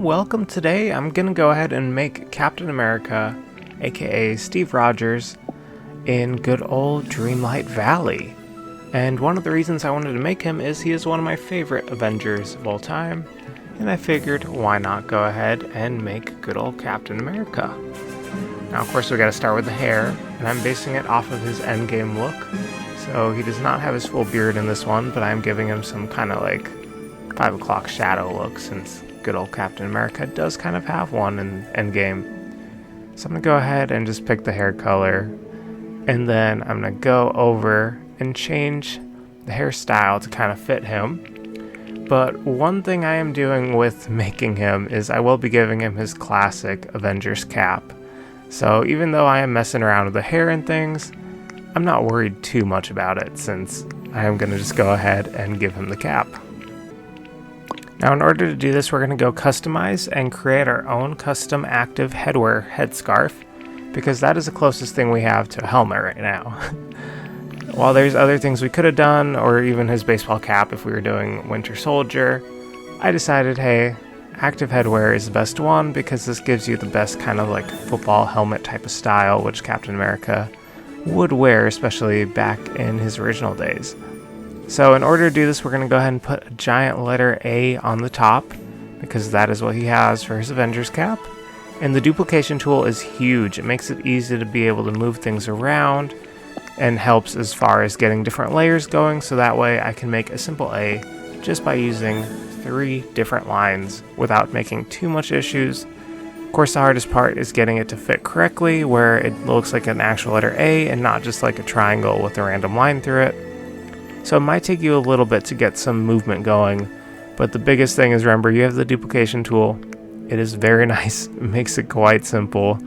Welcome. Today I'm gonna go ahead and make Captain America, aka Steve Rogers, in good old Dreamlight Valley. And one of the reasons I wanted to make him is he is one of my favorite Avengers of all time, and I figured why not go ahead and make good old Captain America. Now of course we gotta start with the hair, and I'm basing it off of his Endgame look. So he does not have his full beard in this one, but I'm giving him some kind of like 5 o'clock shadow look since good old Captain America does kind of have one in Endgame. So I'm going to go ahead and just pick the hair color, and then I'm going to go over and change the hairstyle to kind of fit him. But one thing I am doing with making him is I will be giving him his classic Avengers cap. So even though I am messing around with the hair and things, I'm not worried too much about it since I am going to just go ahead and give him the cap. Now in order to do this, we're going to go customize and create our own custom active headwear headscarf, because that is the closest thing we have to a helmet right now. While there's other things we could have done, or even his baseball cap if we were doing Winter Soldier, I decided, hey, active headwear is the best one because this gives you the best kind of like football helmet type of style, which Captain America would wear, especially back in his original days. So in order to do this, we're going to go ahead and put a giant letter A on the top, because that is what he has for his Avengers cap. And the duplication tool is huge. It makes it easy to be able to move things around and helps as far as getting different layers going, so that way I can make a simple A just by using 3 different lines without making too much issues. Of course, the hardest part is getting it to fit correctly where it looks like an actual letter A and not just like a triangle with a random line through it. So it might take you a little bit to get some movement going, but the biggest thing is, remember, you have the duplication tool. It is very nice, it makes it quite simple,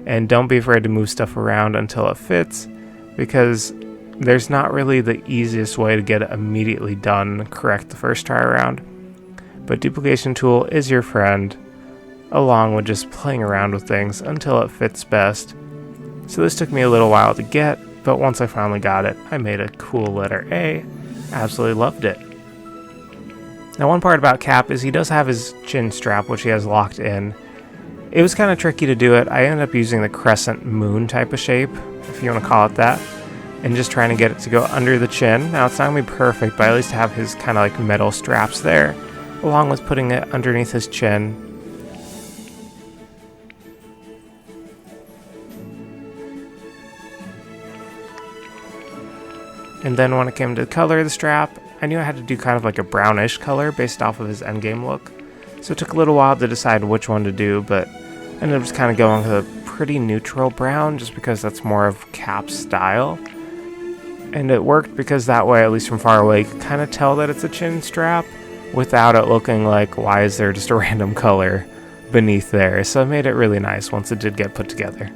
and don't be afraid to move stuff around until it fits, because there's not really the easiest way to get it immediately done correct the first try around. But duplication tool is your friend, along with just playing around with things until it fits best. So this took me a little while to get, but once I finally got it, I made a cool letter A. Absolutely loved it. Now one part about Cap is he does have his chin strap, which he has locked in. It was kind of tricky to do it. I ended up using the crescent moon type of shape, if you want to call it that, and just trying to get it to go under the chin. Now it's not going to be perfect, but at least have his kind of like metal straps there, along with putting it underneath his chin. And then when it came to the color of the strap, I knew I had to do kind of like a brownish color based off of his Endgame look. So it took a little while to decide which one to do, but I ended up just kind of going with a pretty neutral brown just because that's more of Cap's style. And it worked because that way, at least from far away, you could kind of tell that it's a chin strap without it looking like, why is there just a random color beneath there? So it made it really nice once it did get put together.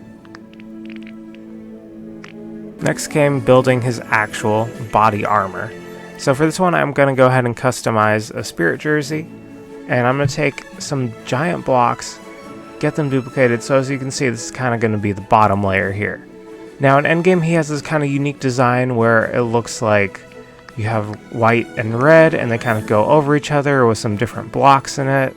Next came building his actual body armor. So for this one, I'm going to go ahead and customize a spirit jersey, and I'm going to take some giant blocks, get them duplicated, so as you can see, this is kind of going to be the bottom layer here. Now in Endgame, he has this kind of unique design where it looks like you have white and red, and they kind of go over each other with some different blocks in it.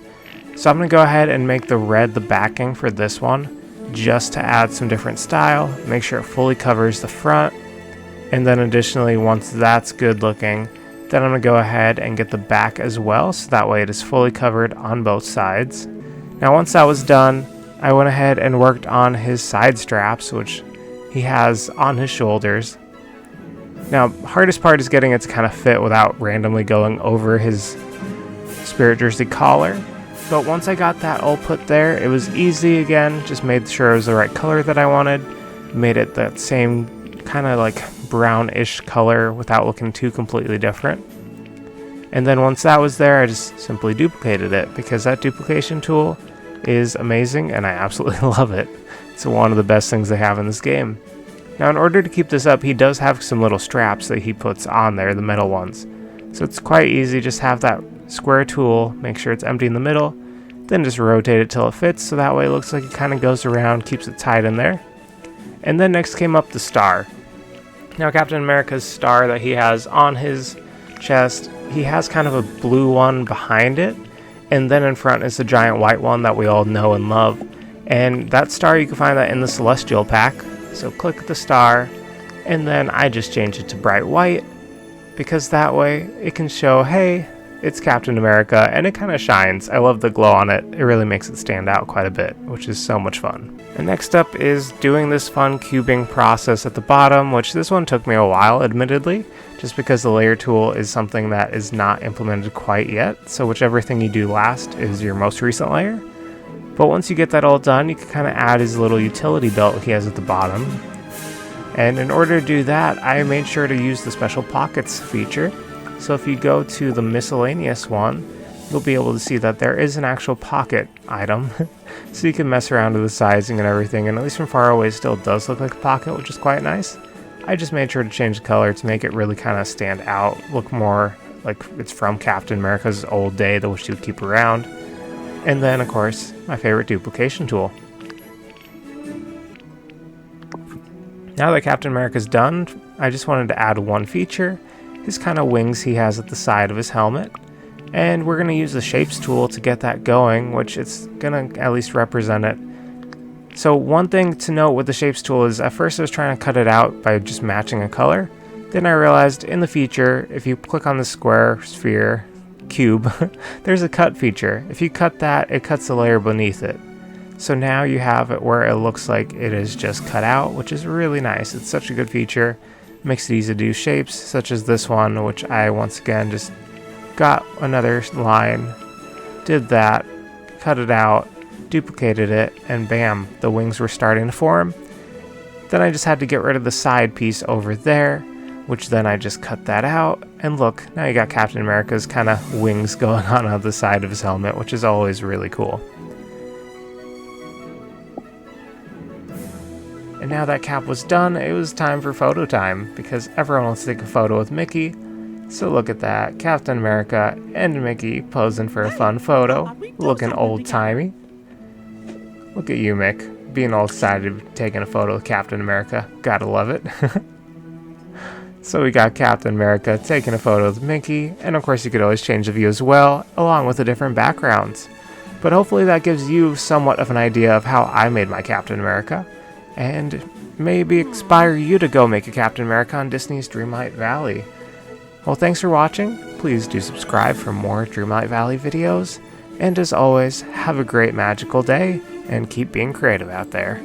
So I'm going to go ahead and make the red the backing for this one, just to add some different style, make sure it fully covers the front, and then additionally, once that's good looking, then I'm going to go ahead and get the back as well, so that way it is fully covered on both sides. Now once that was done, I went ahead and worked on his side straps, which he has on his shoulders. Now hardest part is getting it to kind of fit without randomly going over his spirit jersey collar. But once I got that all put there, it was easy again, just made sure it was the right color that I wanted, made it that same kind of like brownish color without looking too completely different. And then once that was there, I just simply duplicated it, because that duplication tool is amazing and I absolutely love it. It's one of the best things they have in this game. Now in order to keep this up, he does have some little straps that he puts on there, the metal ones. So it's quite easy, just have that square tool, make sure it's empty in the middle, then just rotate it till it fits, so that way it looks like it kind of goes around, keeps it tight in there. And then next came up the star. Now Captain America's star that he has on his chest, he has kind of a blue one behind it, and then in front is the giant white one that we all know and love. And that star, you can find that in the Celestial pack. So click the star, and then I just change it to bright white, because that way it can show, hey, it's Captain America, and it kind of shines. I love the glow on it. It really makes it stand out quite a bit, which is so much fun. And next up is doing this fun cubing process at the bottom, which this one took me a while, admittedly, just because the layer tool is something that is not implemented quite yet. So whichever thing you do last is your most recent layer. But once you get that all done, you can kind of add his little utility belt he has at the bottom. And in order to do that, I made sure to use the special pockets feature. So if you go to the miscellaneous one, you'll be able to see that there is an actual pocket item. So you can mess around with the sizing and everything, and at least from far away it still does look like a pocket, which is quite nice. I just made sure to change the color to make it really kind of stand out, look more like it's from Captain America's old day that she would keep around. And then, of course, my favorite duplication tool. Now that Captain America's done, I just wanted to add one feature, his kind of wings he has at the side of his helmet. And we're going to use the shapes tool to get that going, which it's going to at least represent it. So one thing to note with the shapes tool is at first I was trying to cut it out by just matching a color. Then I realized in the feature, if you click on the square, sphere, cube, there's a cut feature. If you cut that, it cuts the layer beneath it. So now you have it where it looks like it is just cut out, which is really nice. It's such a good feature. Makes it easy to do shapes, such as this one, which I once again just got another line, did that, cut it out, duplicated it, and bam, the wings were starting to form. Then I just had to get rid of the side piece over there, which then I just cut that out, and look, now you got Captain America's kind of wings going on the side of his helmet, which is always really cool. And now that cap was done, it was time for photo time, because everyone wants to take a photo with Mickey. So look at that, Captain America and Mickey posing for a fun photo, looking old-timey. Look at you, Mick, being all excited taking a photo with Captain America. Gotta love it. So we got Captain America taking a photo with Mickey, and of course you could always change the view as well, along with the different backgrounds. But hopefully that gives you somewhat of an idea of how I made my Captain America, and maybe inspire you to go make a Captain America on Disney's Dreamlight Valley. Well, thanks for watching. Please do subscribe for more Dreamlight Valley videos. And as always, have a great magical day, and keep being creative out there.